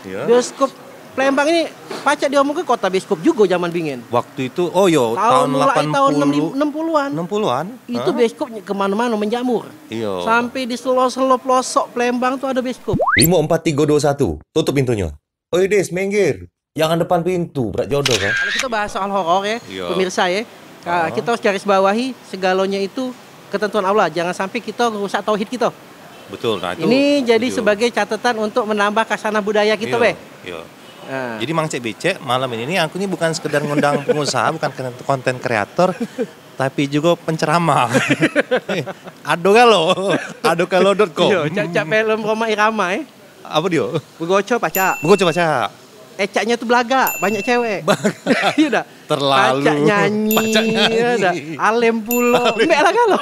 Ya. Bioskop Palembang ini pacak diomong ke kota bioskop juga zaman bingin. Waktu itu, oh yo, tahun Mulai 80. tahun 60-an. 60-an? Itu bioskop kemana-mana menjamur. Iya. Sampai di selo-selo pelosok Palembang tuh ada bioskop. 54321, tutup pintunya. Oi Des, minggir. Jangan depan pintu, berat jodoh kan? Kalau kita bahas soal horor ya, Iya. pemirsa ya, kita harus garis bawahi segalanya itu ketentuan Allah. Jangan sampai kita rusak tauhid kita. Betul, nah itu. Ini jadi setuju. sebagai catatan untuk menambah kasanah budaya kita, Iya, Be. iya. Nah. Jadi Mang Cek Becek malam ini aku ini bukan sekedar ngundang pengusaha, bukan konten kreator, tapi juga penceramah. Adokalo.com. Iya, cak film Roma Irama ya. Apa dia? Begoco pacak. Gue coba baca. Ecaknya tuh belaga, banyak cewek. Iya dah. Terlalu. Pacak nyanyi. Iya dah. Alem pulo. Mbak lah kalau.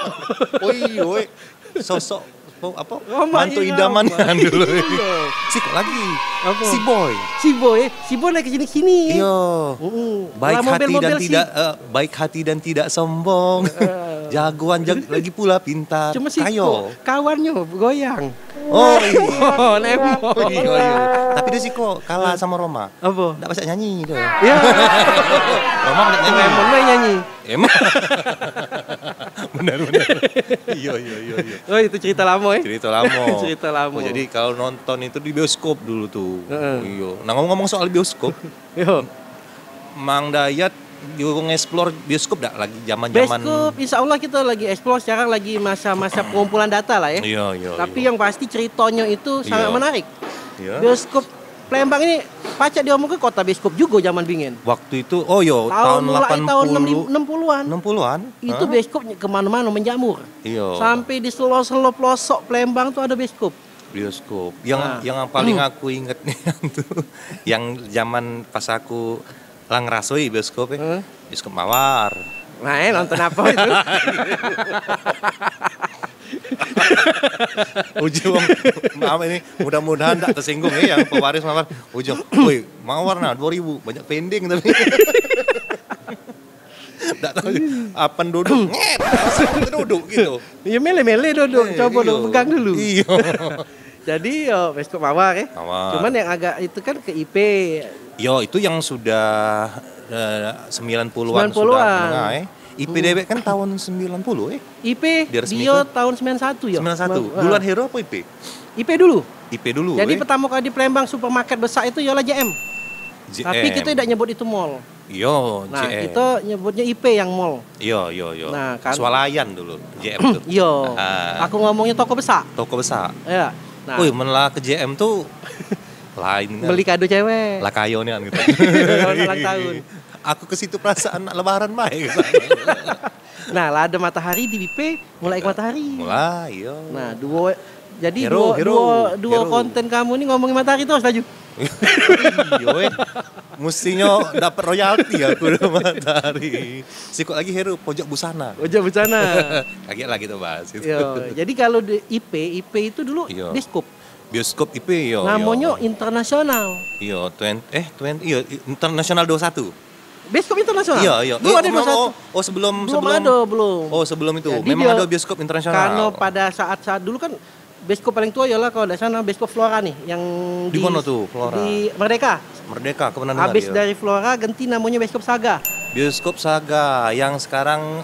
Oi, sosok apa? Roma Mantu Irama. idaman dulu. Iya. Si kok lagi? Apa? Si boy. lagi kesini. Iya. Baik Lah, hati dan mobil-mobil tidak baik hati dan tidak sombong. Jagoan lagi pula pintar. Cuma sih Kayo. kawannya goyang. Oh iya. Oh, nemo. Iya. Tapi dia sih kok kalah sama Roma. Apa? Nggak bisa nyanyi dia. Iya. Roma nggak nyanyi. Lemon lo yang nyanyi. Emang. Benar. Iya. Oh, itu cerita lama ya. Cerita lama. Cerita lama. Oh, jadi kalau nonton itu di bioskop dulu tuh. Heeh. Iya. Nah ngomong-ngomong soal bioskop, Yo. Mang Dayat juga nge-explore bioskop dak lagi zaman-zaman. Bioskop, insya Allah kita lagi explore sekarang lagi masa-masa pengumpulan data lah ya. Iya. Tapi yang pasti ceritanya itu sangat Iya. menarik. Iya. Bioskop Palembang ini pacak diomong ke kota bioskop juga zaman bingin. Waktu itu, oh yo, Mulai tahun 80. 60-an. 60-an? Itu bioskop kemana-mana menjamur. Iya. Sampai di selo-selo pelosok Palembang tuh ada bioskop. Bioskop. Nah. Yang paling aku inget nih tuh, yang zaman pas aku lang rasoi bioskop ya. Bioskop Mawar. Nah, nonton apa itu? Ujung, maaf ini mudah-mudahan tak tersinggung ya yang pewaris Mawar. Ujung, woi Mawar nah 2000 banyak pending tapi. Tak tahu apa duduk, duduk gitu. Iya mele-mele duduk, coba Iya. dong pegang dulu. Iya. Jadi bioskop Mawar ya. Mawar. Cuman yang agak itu kan ke IP. Yo itu yang sudah 90-an 90-an. sudah menengah ya. IPDB kan tahun 90 IP Diresmikan. dia tahun 91 ya. 91. Duluan Hero apa IP? IP dulu. IP dulu. Jadi pertama kali di Palembang supermarket besar itu ialah JM. Tapi kita tidak nyebut itu mall. Yo, Nah, JM. kita nyebutnya IP yang mall. Yo. Nah, kan- Swalayan dulu JM tuh. Iya. Ah. Aku ngomongnya toko besar. Toko besar. Ya. Nah, Wih, menela ke JM tuh lain kan. beli kado cewek. Lah kayo nih kan gitu. Ulang tahun. Aku ke situ perasaan lebaran baik. Nah, lah ada matahari di IP, mulai ke matahari. Mulai, yo. Nah, jadi Hero. dua konten kamu ini ngomongin matahari terus Laju. Yo, mestinya dapat royalti aku udah matahari. Si kok lagi Hero pojok busana. Ojek bencana. Kaget lagi tuh bahas itu. Jadi kalau di IP itu dulu Iya. bioskop. Bioskop IP yo. Namanya internasional. Iya, 20 iya Internasional 21. Bioskop internasional? Iya. Belum ada 21. Sebelum Belum. Oh, sebelum itu. Jadi Memang dia- ada bioskop internasional. Karena pada saat dulu kan bioskop paling tua ialah kalau dari sana bioskop Flora nih yang Di mana tuh, Flora? Di Merdeka. Merdeka, aku pernah dengar. Habis ya. dari Flora ganti namanya bioskop Saga. Bioskop Saga yang sekarang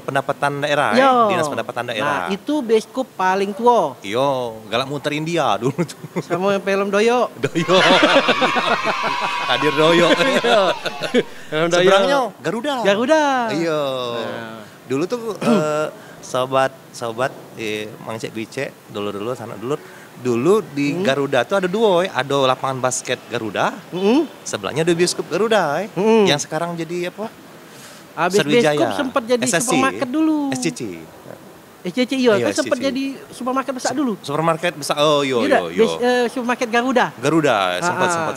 pendapatan daerah Yo. Dinas Pendapatan Nah, Daerah. itu bioskop paling tua. Iyo, galak muter India dulu tuh. Sama yang film Doyo. Doyo. Hadir Doyo. Film Doyo. Seberangnya Garuda. Garuda. Iya. Nah. Dulu tuh sobat Mang Cek Bicek dulu sana dulu di Garuda tuh ada dua, ada lapangan basket Garuda, sebelahnya ada bioskop Garuda, yang sekarang jadi apa? Habis Sriwijaya. bioskop sempat jadi SSC. supermarket dulu. SCC. SCC iya, Iya, kan sempat SCC. jadi supermarket besar dulu. Supermarket besar. Oh, yo. Supermarket Garuda. Garuda sempat.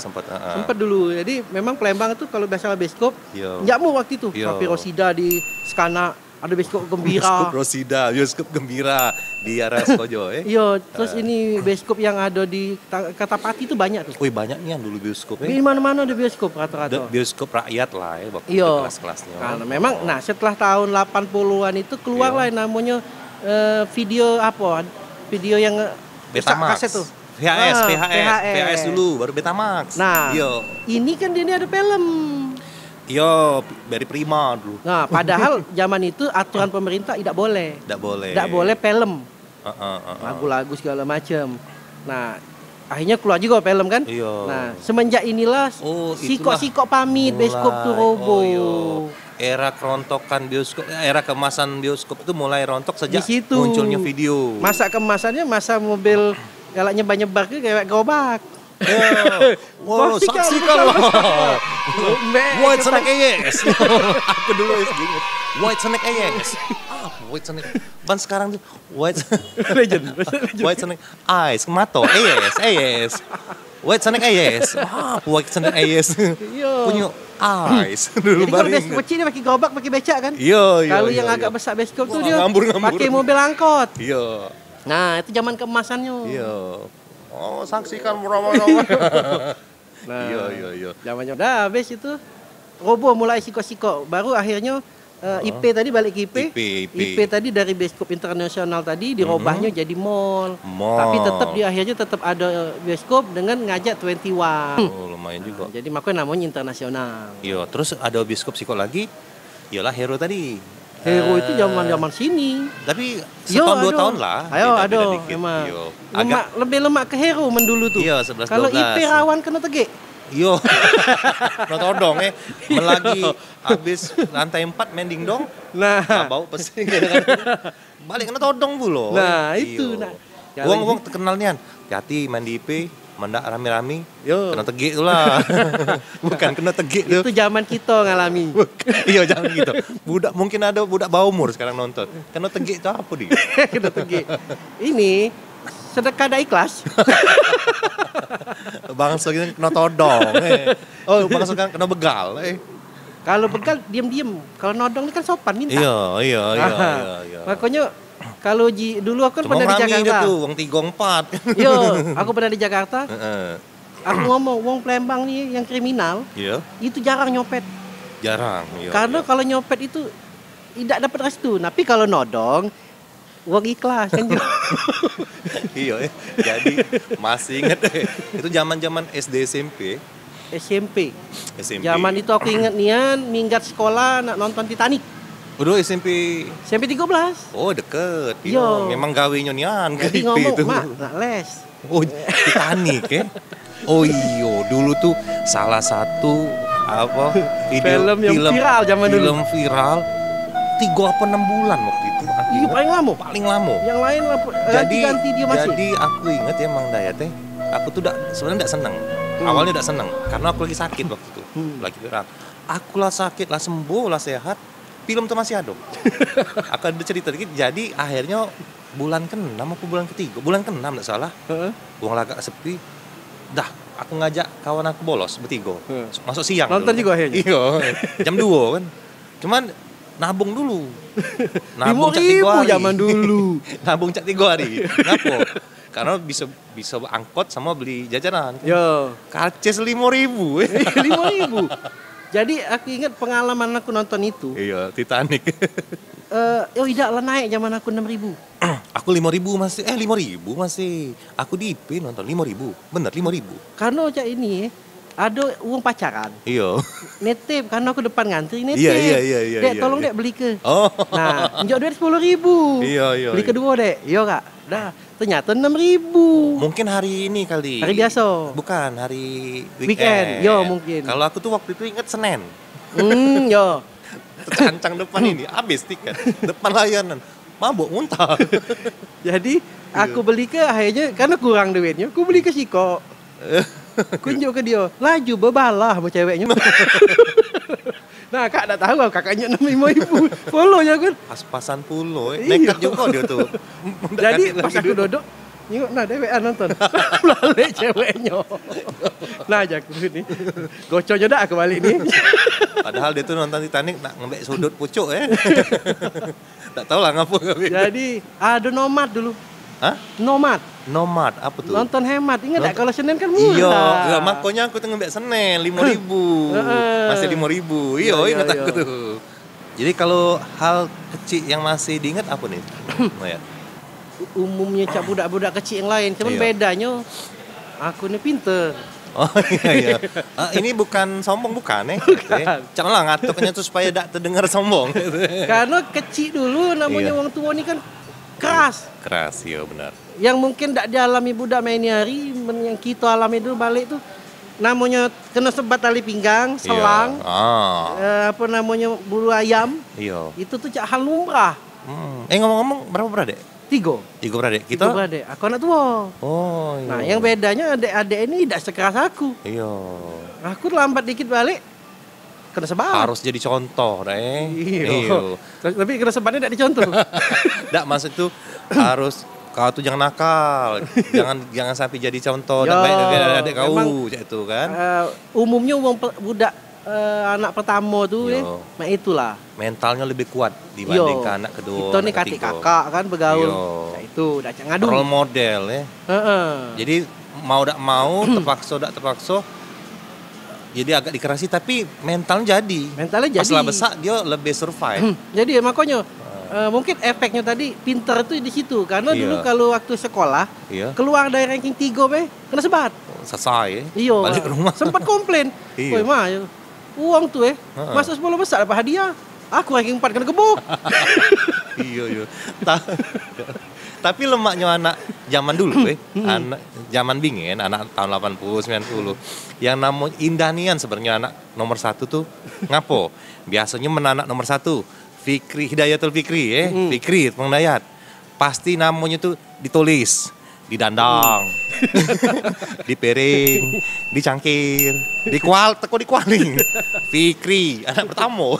Sempat dulu. Jadi memang Palembang itu kalau biasa bioskop, Yo. njakmu waktu itu. Yo. Sampai Rosida di Skana, ada bioskop Gembira. Bioskop Rosida, bioskop Gembira di area Skojo Iya, terus ini bioskop yang ada di Katapati itu banyak tuh. Wih, banyak nih yang dulu bioskop Di mana-mana ada bioskop rata-rata. Bioskop rakyat lah ya waktu Iya. itu kelas-kelasnya. Karena memang, nah setelah tahun 80-an itu keluar lah yang namanya video apa? Video yang Betamax. kaset tuh. VHS, Ah, VHS dulu, baru Betamax. Nah, Yo, ini kan dia ini ada film. dari Prima dulu. Nah, padahal zaman itu aturan pemerintah tidak boleh. Tidak boleh. Tidak boleh film. Heeh. Lagu-lagu segala macam. Nah, akhirnya keluar juga film kan? Iya. Nah, semenjak inilah itulah sikok pamit bioskop tuh roboh. Era kerontokan bioskop, era kemasan bioskop itu mulai rontok Di sejak situ. munculnya video. Masa kemasannya masa mobil galak nyebar-nyebar ke kayak gerobak. Wow, saksikanlah. White Snake AS. Aku dulu inget. White Snake AS. White Snake. Ban sekarang tuh Legend. White Snake Eyes, Mato, AS. White Snake AS. White Snake AS. Punya eyes. Dulu Jadi kalau baru bioskop inget. kecil dia pakai gerobak, pakai becak kan? Iya. Kalau yang agak besar bioskop tuh Wah, dia ngambur-ngambur. pakai mobil angkot. Iya. Nah, itu zaman keemasannya. Iya. Oh, saksikan bersama-sama. Nah, Iya. zamannya udah habis itu roboh mulai siko-siko. Baru akhirnya IP tadi balik ke IP. IP. Tadi dari bioskop internasional tadi dirubahnya jadi mall. Mall. Tapi tetap di akhirnya tetap ada bioskop dengan ngajak 21. Oh, lumayan juga. Jadi makanya namanya internasional. Iya, terus ada bioskop psiko lagi. Iyalah Hero tadi. Hero itu zaman-zaman sini. Tapi setahun dua tahun lah. Ayo, beda-beda aduh, dikit. emang. Iya. Lemak, lebih lemak ke Hero mendulu tuh. Iya, 11-12. Kalau IP rawan kena tegik. Yo, notodong melagi habis lantai 4 mending dong. Nah, Bau pesing balik kena todong pula. Nah, itu, Iyo. nah. Wong terkenal nian. Hati mandi IP, mendak rame-rame. Yo. Kena tegik tu lah. Bukan kena tegik tu. Itu zaman kita ngalami. Iya jangan gitu. Mungkin ada budak bawah umur sekarang nonton. Kena tegik tu apa dia? Kena tegik. Ini sedekah dak ikhlas. Bangsa kita kena todong. Oh, bangsa kan kena begal. Kalau begal diam-diam. Kalau nodong ni kan sopan minta. Iya. Makanya kalau dulu aku kan Cuma pernah di rame dia Jakarta. tuh, wong 3 4. Yo, aku pernah di Jakarta. Heeh. Aku ngomong wong Palembang nih yang kriminal Iya, itu jarang nyopet. jarang. Iya, Karena iya. kalau nyopet itu tidak dapat restu. Tapi kalau nodong wong ikhlas kan. Iya, jadi masih inget itu zaman-zaman SD SMP. SMP. SMP. Zaman itu aku ingat nian minggat sekolah nak nonton Titanic. Udah SMP. SMP 13. Oh, deket. Iya. Iya, memang gawenya nian Jadi gitu. ngomong, "Mak, nak les." Oh, Titanic ya. Oh iya, dulu tuh salah satu Film yang viral zaman dulu. Film viral 3 apa 6 bulan waktu itu. Aku Iya ingat. paling lama. Paling lama. Yang lain ganti-ganti dia masih. Jadi aku ingat ya Mang Dayat teh, aku tuh sebenarnya tidak senang. Awalnya tidak senang karena aku lagi sakit waktu itu, lagi berat. Aku lah sakit, lah sembuh, lah sehat. Film tuh masih ada. Aku ada cerita dikit. Jadi akhirnya bulan ke-6 apa bulan ke-3? Bulan ke-6 tidak salah. Uang lagak sepi. Dah, aku ngajak kawan aku bolos bertiga. Masuk siang. Nonton dulu. juga akhirnya? Iya. Jam 2 kan. Cuman nabung dulu. Nabung 5.000 zaman dulu. Nabung cak 3 hari. Kenapa? Karena bisa angkot sama beli jajanan. Yo. Karcis 5.000. 5.000. Jadi aku ingat pengalaman aku nonton itu. Iya, Titanic. Tidak lah naik zaman aku 6.000. Aku 5.000 masih. 5.000 masih. Aku di IP nonton 5.000. Bener 5.000. Karena cak ini ada uang pacaran. Iya. Netip karena aku depan ngantri netip. Iya. Dek, tolong dek beli ke. Oh. Nah, njok duit 10.000. Iya. Beli kedua dek. Iya kak. Dah, ternyata 6.000. Mungkin hari ini kali. Hari biasa. Bukan, hari Weekend. Yo, mungkin. Kalau aku tuh waktu itu inget Senin. Yo. Tercancang depan ini, habis tiket. Depan layanan. Mabuk muntah. Jadi aku beli ke akhirnya karena kurang duitnya, aku beli ke Siko. Kunjuk ke dia, laju bebalah sama ceweknya. Nah kak tak tahu kakaknya 65.000. Follow ya kan. Pas-pasan pulo. Iya. Nekat juga dia tuh. Jadi pas aku duduk, nyengok nah dewean nonton. Balik ceweknya. Nah jago ni. Goconya dah aku balik ni. Padahal dia tuh nonton Titanic nak ngembek sudut pucuk ya. Tak tahu lah ngapa. Jadi ada nomad dulu. Hah? Nomad. Nomad apa tuh? Nonton hemat. Ingat tak kalau Senin kan murah. Iya, makanya aku tuh ngembek Senin 5.000. Masih 5.000. Iya, ingat aku tuh. Jadi kalau hal kecil yang masih diingat apa nih? Oh ya. umumnya cak budak-budak kecil yang lain. Cuman Iya. bedanya aku ini pinter. Oh iya. Ini bukan sombong bukan Cak lah ngatuknya tuh supaya tidak terdengar sombong. Karena kecil dulu namanya Iya. wong tua ini kan keras. Keras, iya benar. Yang mungkin tidak dialami budak main hari, yang kita alami dulu balik tuh namanya kena sebat tali pinggang, selang, Iya. Ah. apa namanya bulu ayam, Iya. itu tuh cak hal lumrah. Ngomong-ngomong berapa beradik? 3. 3 beradik. Kita Kita? beradik, aku anak tua. Oh iya. Nah, yang bedanya adik-adik ini tidak sekeras aku. Iya. Aku lambat dikit balik, kena sebat. Harus jadi contoh Iya. Tapi kena sebatnya tidak dicontoh. Nggak, maksud tuh harus kau tuh jangan nakal, jangan sampai jadi contoh Ya, dan baik dari adik kau, memang, cak itu kan. Umumnya budak anak pertama tuh Yo. nah itulah. Mentalnya lebih kuat dibandingkan anak kedua. Kita nih anak katik ketiga. kakak kan bergaul. Yo. Nah itu udah cak ngadu. Role model ya. Heeh. Jadi mau tidak mau, terpaksa tidak terpaksa. Jadi agak dikerasi tapi mentalnya jadi. Mentalnya Pas jadi. lah besar dia lebih survive. Jadi makanya mungkin efeknya tadi pinter itu di situ karena Iya. dulu kalau waktu sekolah Iya. keluar dari ranking 3 kena sebat. Selesai ya. Iya. Balik ke rumah. Sempat komplain. Iya. Woi mah uang tuh Heeh. masa 10 besar dapat hadiah. Aku ranking 4 kena gebuk. Iya. Tapi lemaknya anak zaman dulu anak zaman bingen, anak tahun 80 90. Yang namanya Indanian sebenarnya anak nomor 1 tuh ngapo? Biasanya menanak nomor 1 Fikri Hidayatul Fikri Fikri Pengdayat. Pasti namanya tuh ditulis, didandang, dipiring, dicangkir, teko dikualing. Fikri anak pertama.